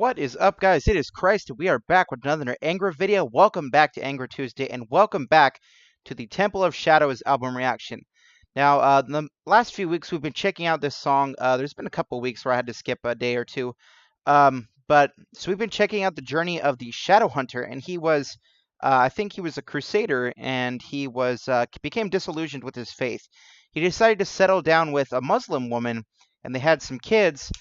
What is up, guys? It is Christ, and we are back with another Angra video. Welcome back to Angra Tuesday, and welcome back to the Temple of Shadows album reaction. Now, the last few weeks we've been checking out this song. There's been a couple weeks where I had to skip a day or two. So we've been checking out the journey of the Shadow Hunter, and he was, I think he was a crusader, and he was became disillusioned with his faith. He decided to settle down with a Muslim woman, and they had some kids.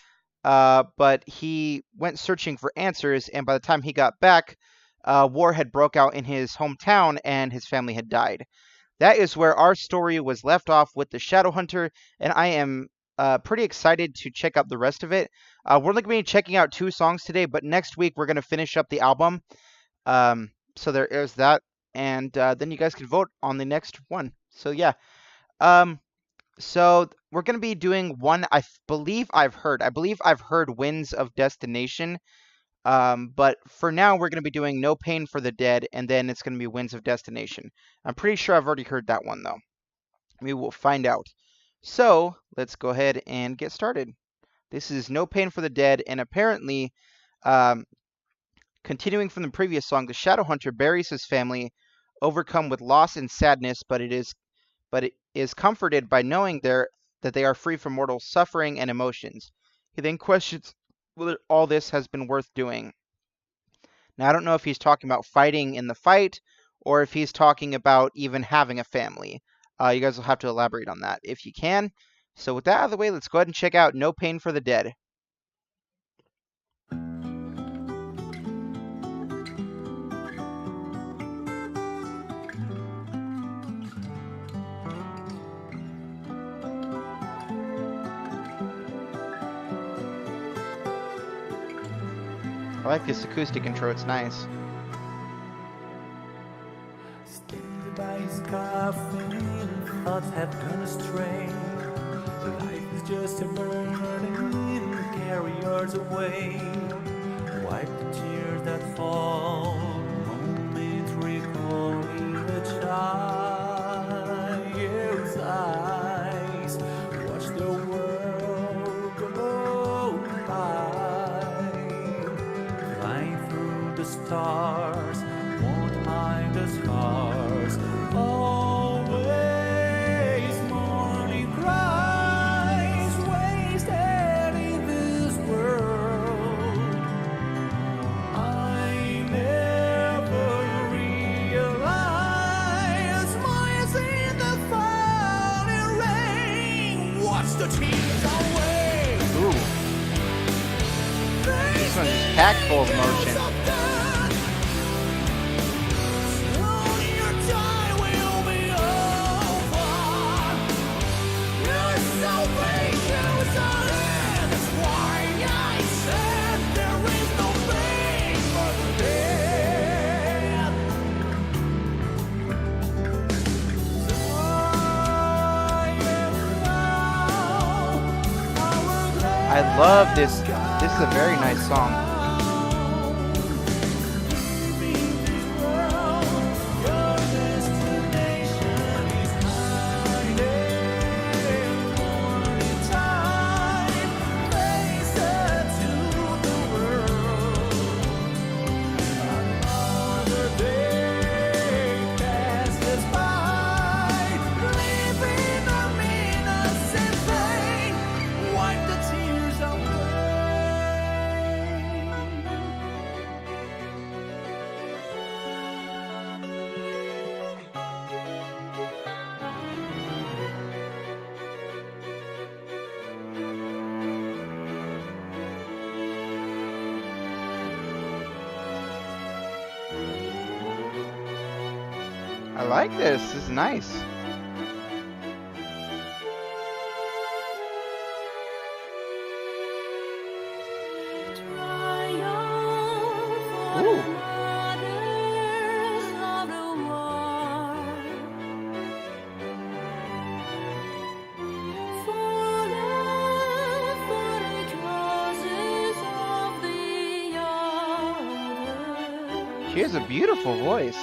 But he went searching for answers, and by the time he got back, war had broke out in his hometown, and his family had died. That is where our story was left off with the Shadow Hunter, and I am pretty excited to check out the rest of it. We're only going to be checking out 2 songs today, but next week we're going to finish up the album. So there is that, and then you guys can vote on the next one. So yeah. So we're going to be doing one I believe I've heard Winds of Destination. But for now, we're going to be doing No Pain for the Dead, and then it's going to be Winds of Destination. I'm pretty sure I've already heard that one, though. We will find out. So let's go ahead and get started. This is No Pain for the Dead, and apparently, continuing from the previous song, the Shadow Hunter buries his family, overcome with loss and sadness, but it is comforted by knowing that they are free from mortal suffering and emotions. He then questions whether all this has been worth doing. Now, I don't know if he's talking about fighting in the fight, or if he's talking about even having a family. You guys will have to elaborate on that if you can. So with that out of the way, let's go ahead and check out No Pain for the Dead. I like this acoustic intro, it's nice. Standing by his coffin, thoughts have gone astray. Life is just a burden, carry yours away. Wipe the tears that fall, moments recalling the child's eyes. Watch the world go by. Flying through the stars, won't hide the scars. Always mourning cries wasted in this world. I never realized smiles in the falling rain. Watch the tears away. Ooh. This one's packed full of emotion. I love this. This is a very nice song. I like this. This is nice. Ooh. She has a beautiful voice.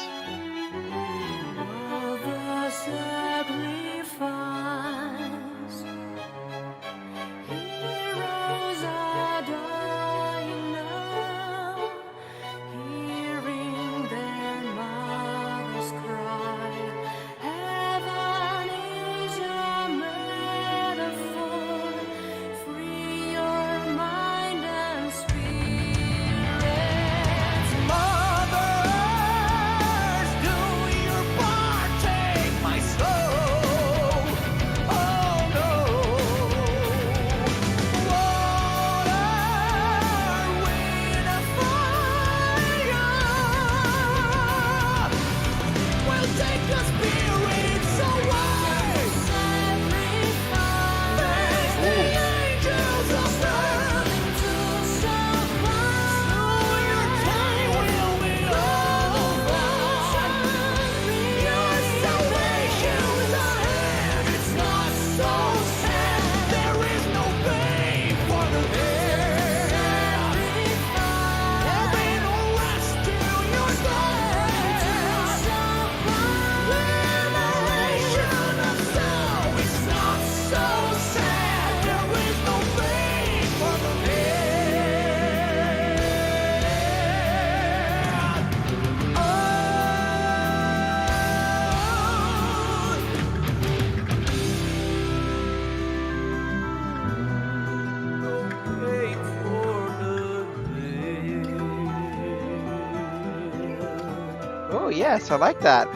Oh yes, I like that.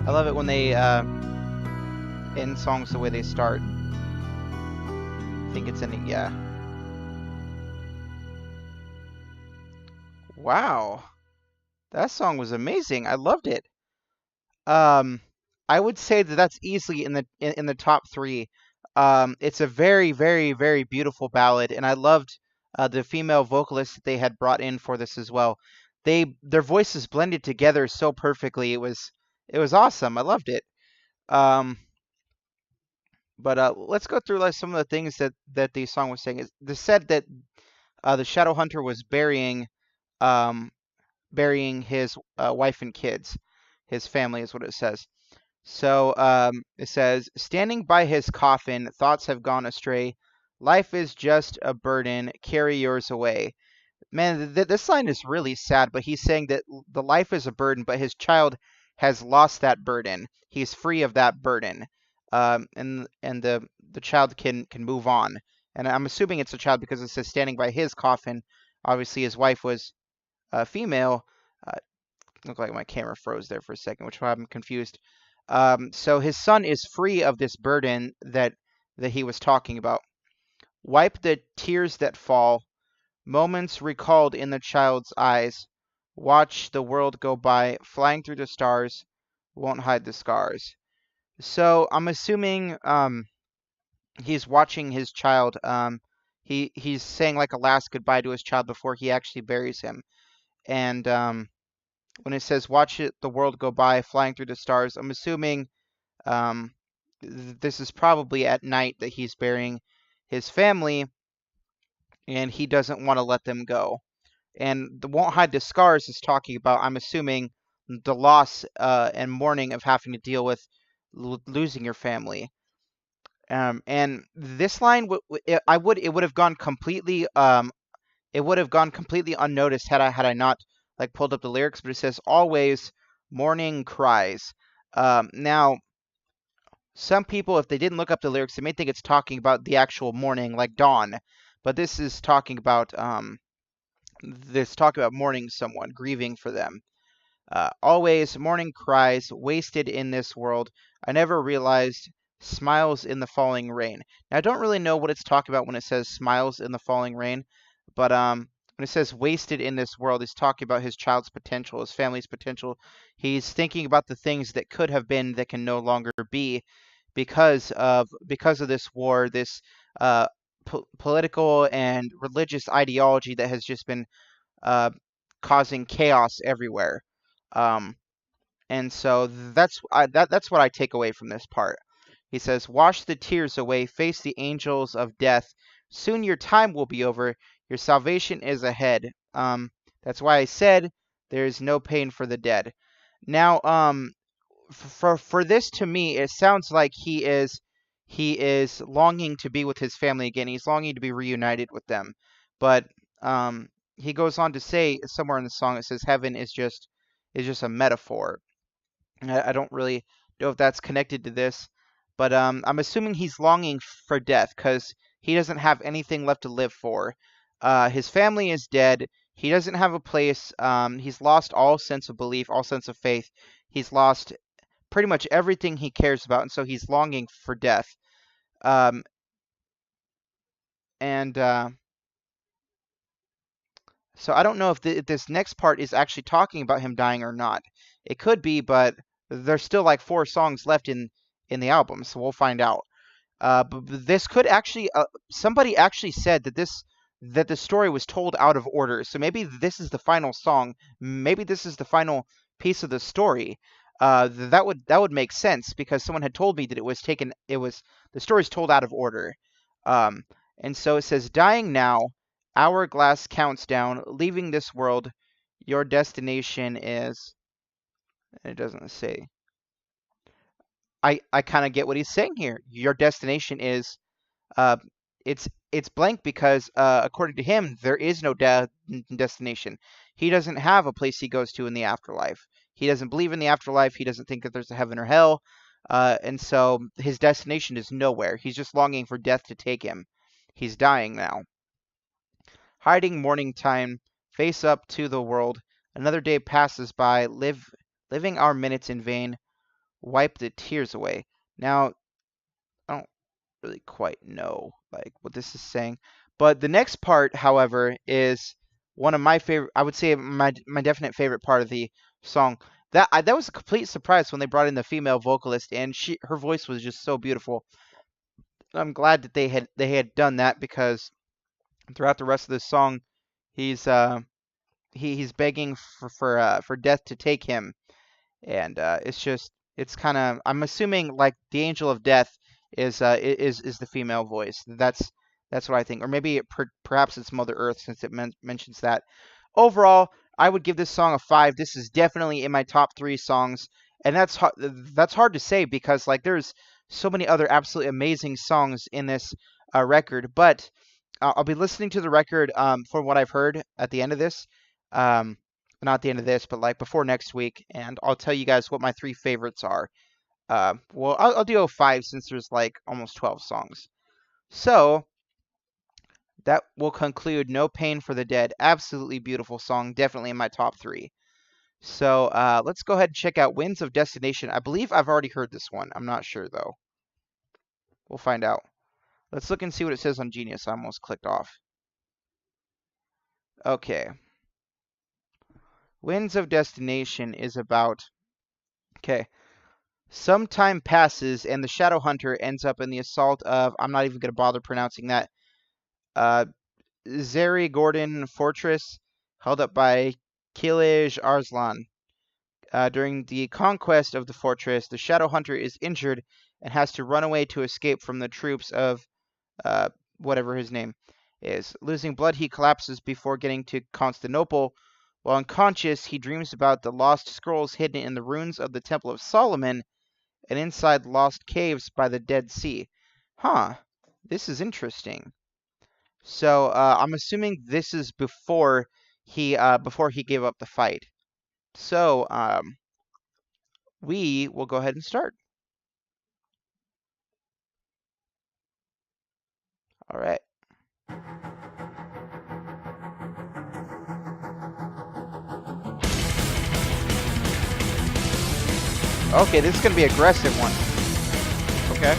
I love it when they end songs the way they start. I think it's ending. Yeah. Wow, that song was amazing. I loved it. Um, I would say that that's easily in the top three. It's a very, very, very beautiful ballad, and I loved the female vocalist that they had brought in for this as well. Their voices blended together so perfectly. It was awesome. I loved it. Um, but let's go through like some of the things that the song was saying. They said that the Shadow Hunter was um, burying his wife and kids. His family is what it says. So it says, standing by his coffin, thoughts have gone astray. Life is just a burden, carry yours away. Man, this line is really sad, but he's saying that the life is a burden, but his child has lost that burden. He's free of that burden, and the child can move on. And I'm assuming it's a child because it says standing by his coffin. Obviously, his wife was female. Uh, Looked like my camera froze there for a second, which I'm confused. So his son is free of this burden that he was talking about. Wipe the tears that fall, moments recalled in the child's eyes. Watch the world go by, flying through the stars, won't hide the scars. So I'm assuming he's watching his child. He's saying like a last goodbye to his child before he actually buries him. And when it says watch it the world go by, flying through the stars, I'm assuming um, this is probably at night that he's burying his family, and he doesn't want to let them go. And the won't hide the scars is talking about, I'm assuming, the loss and mourning of having to deal with losing your family. And this line, it would have gone completely, it would have gone completely unnoticed had I not like pulled up the lyrics. But it says always mourning cries. Now, some people, if they didn't look up the lyrics, they may think it's talking about the actual mourning, like dawn. But this is talking about mourning someone, grieving for them. Always morning cries, wasted in this world. I never realized smiles in the falling rain. Now, I don't really know what it's talking about when it says smiles in the falling rain, but when it says wasted in this world, it's talking about his child's potential, his family's potential. He's thinking about the things that could have been that can no longer be because of this war, this political and religious ideology that has just been uh, causing chaos everywhere. Um, and so that's what I take away from this part. He says, "Wash the tears away, face the angels of death. Soon your time will be over. Your salvation is ahead." That's why I said there is no pain for the dead. Now, for this to me, it sounds like he is longing to be with his family again. He's longing to be reunited with them. But he goes on to say somewhere in the song it says heaven is just a metaphor. I don't really know if that's connected to this, but I'm assuming he's longing for death because he doesn't have anything left to live for. His family is dead. He doesn't have a place. He's lost all sense of belief, all sense of faith. He's lost pretty much everything he cares about, and so he's longing for death. Um, and So I don't know if this next part is actually talking about him dying or not. It could be, but there's still like 4 songs left in the album, so we'll find out. But this could actually, somebody actually said that the story was told out of order. So maybe this is the final song. Maybe this is the final piece of the story. That would make sense because someone had told me that the story's told out of order. Um, and so it says, dying now, hourglass counts down, leaving this world. Your destination is. It doesn't say. I kind of get what he's saying here. Your destination is uh, it's blank because according to him, there is no destination. He doesn't have a place he goes to in the afterlife. He doesn't believe in the afterlife. He doesn't think that there's a heaven or hell, and so his destination is nowhere. He's just longing for death to take him. He's dying now. Hiding morning time, face up to the world. Another day passes by, living our minutes in vain, wipe the tears away. Now, I don't really quite know like what this is saying, but the next part, however, is one of my favorite. I would say my definite favorite part of the song. That was a complete surprise when they brought in the female vocalist, and her voice was just so beautiful. I'm glad that they had done that because throughout the rest of this song, he's he's begging for death to take him, and it's kind of, I'm assuming like the angel of death is the female voice. That's what I think, or maybe perhaps it's Mother Earth since it mentions that. Overall, I would give this song a 5. This is definitely in my top 3 songs, and that's hard to say because like there's so many other absolutely amazing songs in this record. But I'll be listening to the record from what I've heard at the end of this. Not the end of this, but like before next week, and I'll tell you guys what my 3 favorites are. Well, I'll do a 5 since there's like almost 12 songs. So that will conclude No Pain for the Dead. Absolutely beautiful song, definitely in my top 3. So let's go ahead and check out Winds of Destination. I believe I've already heard this one. I'm not sure though. We'll find out. Let's look and see what it says on Genius. I almost clicked off. Okay. Winds of Destination is about... Okay. Some time passes, and the Shadow Hunter ends up in the assault of... I'm not even going to bother pronouncing that. Zeri Gordon Fortress, held up by Kilij Arslan. During the conquest of the fortress, the Shadow Hunter is injured and has to run away to escape from the troops of whatever his name is. Losing blood, he collapses before getting to Constantinople. While unconscious, he dreams about the lost scrolls hidden in the ruins of the Temple of Solomon and inside lost caves by the Dead Sea. Huh. This is interesting. So I'm assuming this is before he gave up the fight. So we will go ahead and start. All right. Okay, this is going to be an aggressive one. Okay.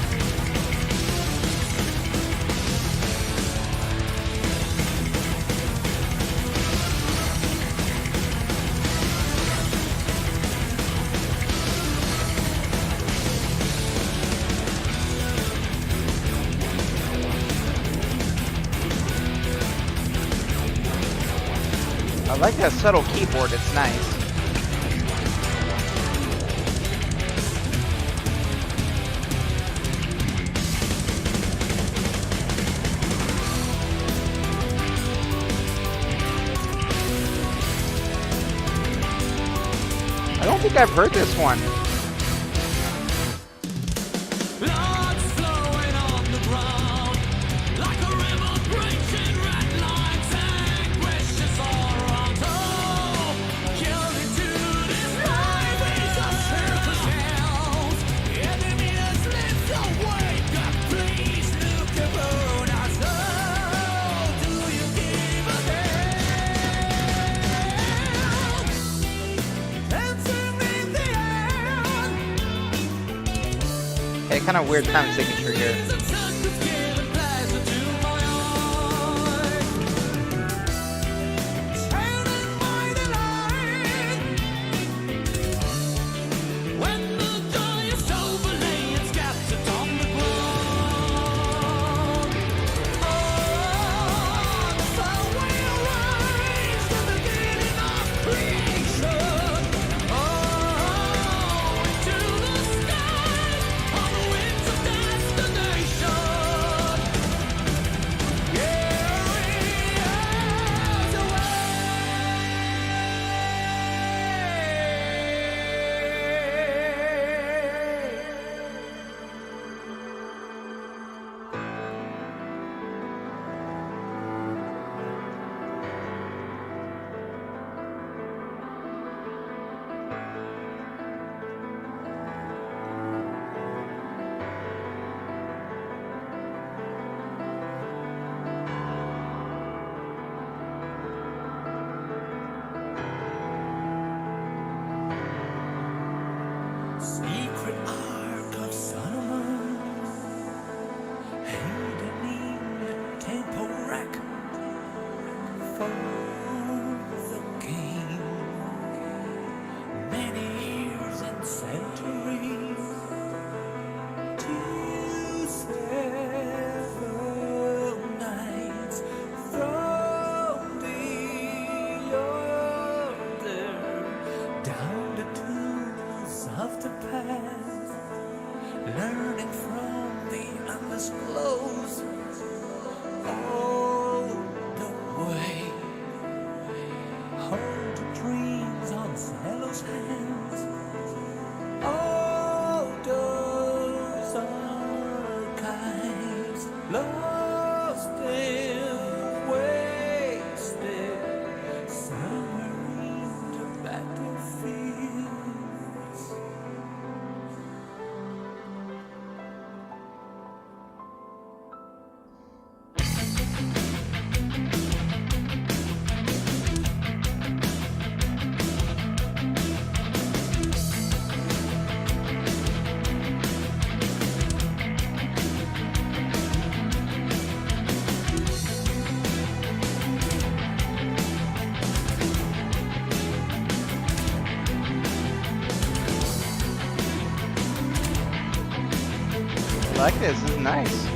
I like that subtle keyboard, it's nice. I don't think I've heard this one. Hey, kind of weird time signature here. like this. This is nice.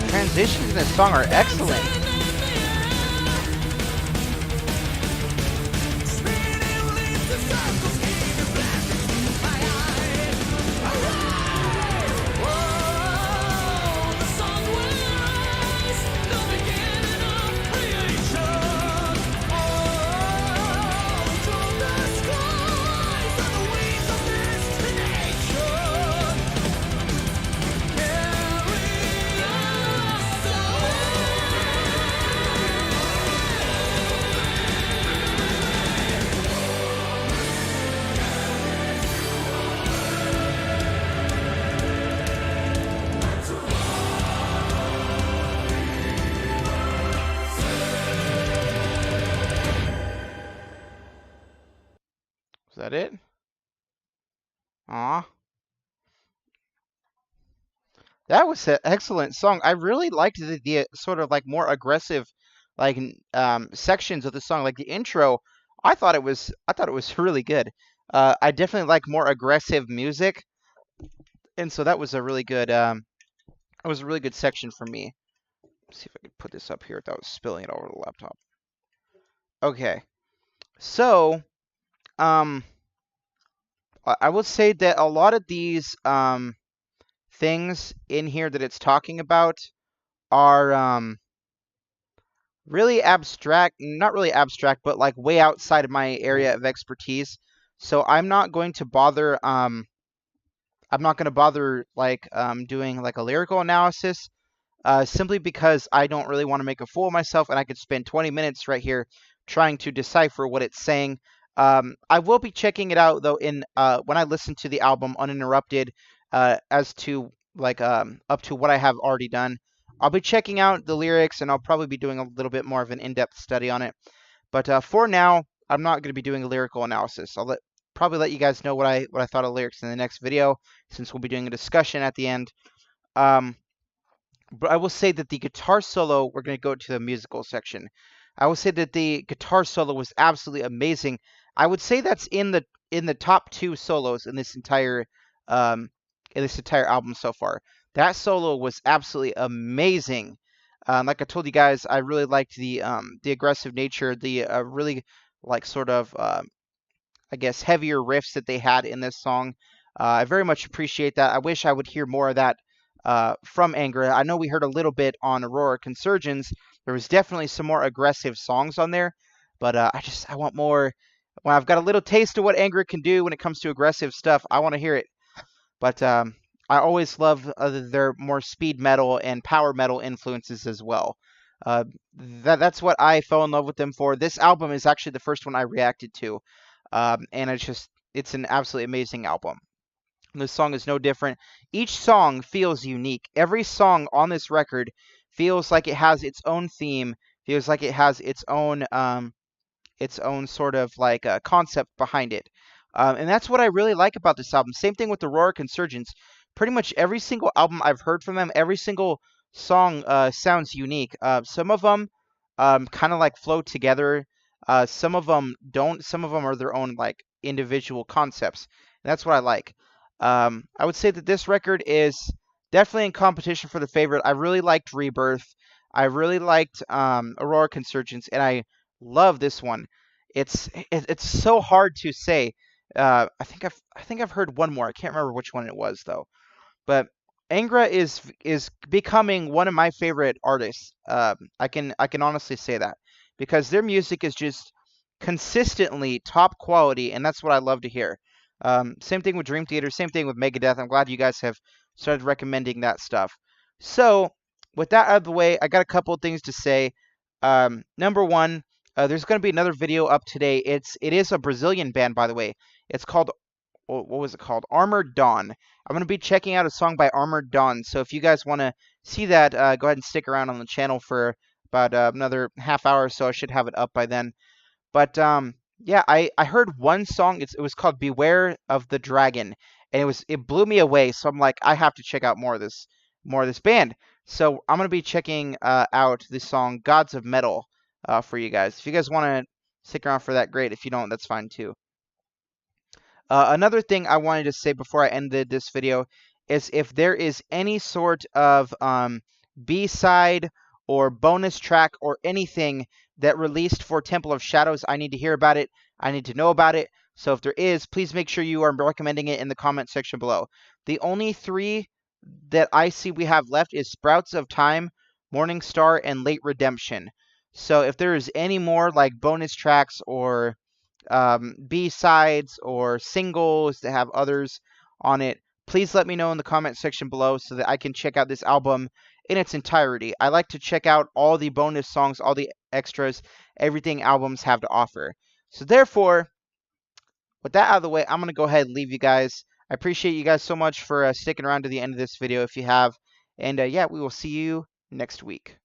Transitions in this song are excellent. Is that it? Aw. That was an excellent song. I really liked the sort of like more aggressive like sections of the song, like the intro. I thought it was really good. I definitely like more aggressive music, and so that was a really good it was a really good section for me. Let's see if I could put this up here without spilling it over the laptop. Okay. So, um I will say that a lot of these things in here that it's talking about are really abstract, not really abstract, but like way outside of my area of expertise. So I'm not going to bother like doing like a lyrical analysis, simply because I don't really want to make a fool of myself, and I could spend 20 minutes right here trying to decipher what it's saying. I will be checking it out though in when I listen to the album uninterrupted, as to like up to what I have already done. I'll be checking out the lyrics, and I'll probably be doing a little bit more of an in-depth study on it. But for now, I'm not going to be doing a lyrical analysis. Probably let you guys know what I thought of lyrics in the next video, since we'll be doing a discussion at the end. Um, but I will say that the guitar solo, we're going to go to the musical section. I will say that the guitar solo was absolutely amazing. I would say that's in the top two solos um in this entire album so far. That solo was absolutely amazing. Like I told you guys, I really liked the aggressive nature, the really like sort of I guess, heavier riffs that they had in this song. I very much appreciate that. I wish I would hear more of that from Angra. I know we heard a little bit on Aurora Consurgence. There was definitely some more aggressive songs on there, but I want more. When I've got a little taste of what Angra can do when it comes to aggressive stuff, I want to hear it. But I always love their more speed metal and power metal influences as well. That's what I fell in love with them for. This album is actually the first one I reacted to. and it's an absolutely amazing album. This song is no different. Each song feels unique. Every song on this record feels like it has its own theme, feels like it has its own sort of like concept behind it. And that's what I really like about this album. Same thing with the Roar Consurgence. Pretty much every single album I've heard from them, every single song sounds unique. Some of them kind of like flow together. Some of them don't. Some of them are their own like individual concepts. And that's what I like. I would say that this record is definitely in competition for the favorite. I really liked Rebirth. I really liked Aurora Consurgence, and I love this one. It's so hard to say. I think I've heard one more. I can't remember which one it was though. But Angra is becoming one of my favorite artists. I can honestly say that because their music is just consistently top quality, and that's what I love to hear. Same thing with Dream Theater. Same thing with Megadeth. I'm glad you guys have started recommending that stuff. So with that out of the way, I got a couple of things to say. Number one, there's going to be another video up today. It is a Brazilian band, by the way. It's called, what was it called? Armored Dawn. I'm going to be checking out a song by Armored Dawn. So if you guys want to see that, go ahead and stick around on the channel for about another half hour or so. I should have it up by then. But yeah, I heard one song. It was called "Beware of the Dragon," and it blew me away. So I'm like, I have to check out more of this band. So I'm gonna be checking out the song "Gods of Metal" for you guys. If you guys want to stick around for that, great. If you don't, that's fine too. Another thing I wanted to say before I ended this video is if there is any sort of B-side or bonus track or anything that released for Temple of Shadows, I need to hear about it. I need to know about it. So if there is, please make sure you are recommending it in the comment section below. The only three that I see we have left is Sprouts of Time, Morning Star, and Late Redemption. So if there is any more like bonus tracks or B-sides or singles that have others on it, please let me know in the comment section below so that I can check out this album in its entirety. I like to check out all the bonus songs, all the extras, everything albums have to offer. So therefore, with that out of the way, I'm going to go ahead and leave you guys. I appreciate you guys so much for sticking around to the end of this video if you have. And yeah, we will see you next week.